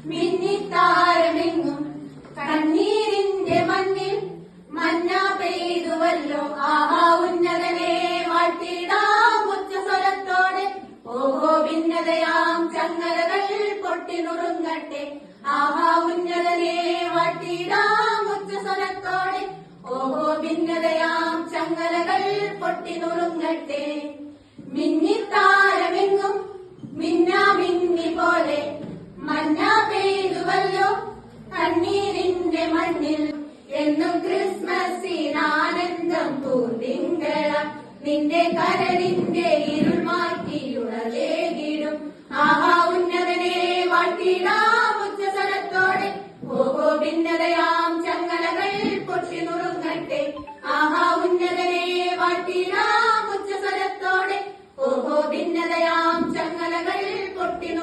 മിന്നിത്താരമെങ്ങും കണ്ണീരിന്റെ മണ്ണിൽ മന്ന പെയ്തുവല്ലോ. ആഹാ ഉന്നതനെ വാഴ്ത്തിടാം ഉച്ചസ്വരത്തോടെ. ഓഹോ ഭിന്നതയാം ചങ്ങലകൾ പൊട്ടി നുറുങ്ങട്ടെ. ആഹാ ഉന്നതനെ വാഴ്ത്തിടാം ഉച്ചസ്വരത്തോടെ. ഓഹോ ഭിന്നതയാം ചങ്ങലകൾ പൊട്ടി നുറുങ്ങട്ടെ. മിന്നിത്താരമെങ്ങും മിന്നാമിന്നി പോലെ മന്ന പെയ്തുവല്ലോ കണ്ണീരിന്റെ മണ്ണിൽ. എന്നും ക്രിസ്മസിനാനന്ദം പൂർത്തിങ്കളാം നിന്റെ കരളിന്റെ ഇരുൾ മാറ്റിയുണരേകിടും. ആഹാ ഉന്നതനെ വാഴ്ത്തിടാം ഉച്ചസ്വരത്തോടെ. ഓഹോ ഭിന്നതയാ